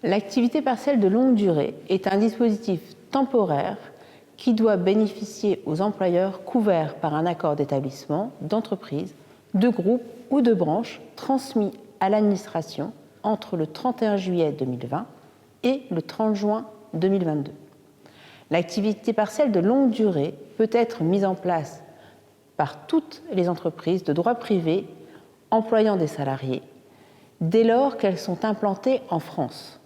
L'activité partielle de longue durée est un dispositif temporaire qui doit bénéficier aux employeurs couverts par un accord d'établissement, d'entreprise, de groupe ou de branche transmis à l'administration entre le 31 juillet 2020 et le 30 juin 2022. L'activité partielle de longue durée peut être mise en place par toutes les entreprises de droit privé employant des salariés, dès lors qu'elles sont implantées en France.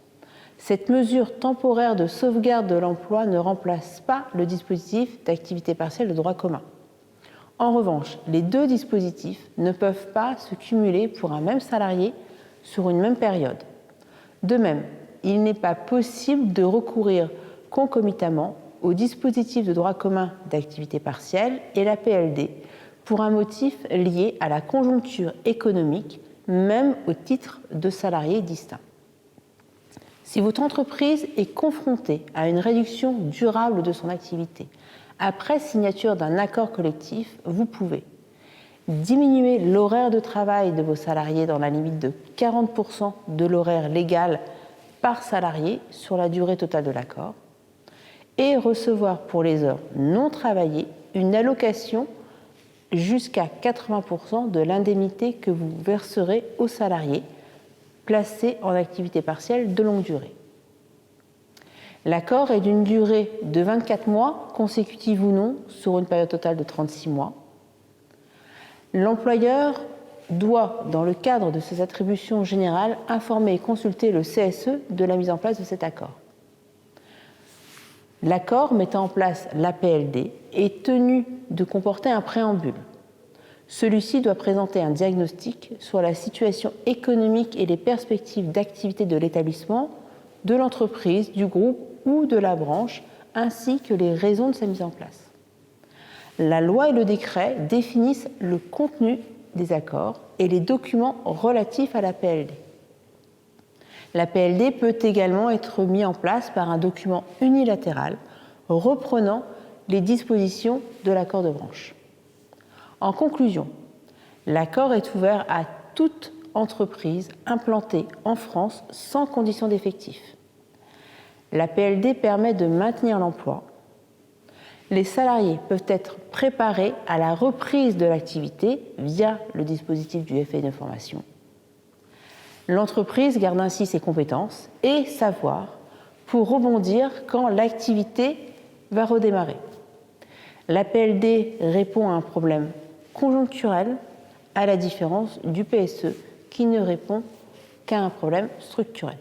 Cette mesure temporaire de sauvegarde de l'emploi ne remplace pas le dispositif d'activité partielle de droit commun. En revanche, les deux dispositifs ne peuvent pas se cumuler pour un même salarié sur une même période. De même, il n'est pas possible de recourir concomitamment au dispositif de droit commun d'activité partielle et la PLD pour un motif lié à la conjoncture économique, même au titre de salariés distincts. Si votre entreprise est confrontée à une réduction durable de son activité, après signature d'un accord collectif, vous pouvez diminuer l'horaire de travail de vos salariés dans la limite de 40% de l'horaire légal par salarié sur la durée totale de l'accord et recevoir pour les heures non travaillées une allocation jusqu'à 80% de l'indemnité que vous verserez aux salariés placés en activité partielle de longue durée. L'accord est d'une durée de 24 mois, consécutive ou non, sur une période totale de 36 mois. L'employeur doit, dans le cadre de ses attributions générales, informer et consulter le CSE de la mise en place de cet accord. L'accord mettant en place l'APLD est tenu de comporter un préambule. Celui-ci doit présenter un diagnostic sur la situation économique et les perspectives d'activité de l'établissement, de l'entreprise, du groupe ou de la branche, ainsi que les raisons de sa mise en place. La loi et le décret définissent le contenu des accords et les documents relatifs à l'APLD. L'APLD peut également être mis en place par un document unilatéral reprenant les dispositions de l'accord de branche. En conclusion, l'accord est ouvert à toute entreprise implantée en France sans condition d'effectif. L'APLD permet de maintenir l'emploi. Les salariés peuvent être préparés à la reprise de l'activité via le dispositif du FAI de formation. L'entreprise garde ainsi ses compétences et savoir pour rebondir quand l'activité va redémarrer. L'APLD répond à un problème conjoncturel, à la différence du PSE qui ne répond qu'à un problème structurel.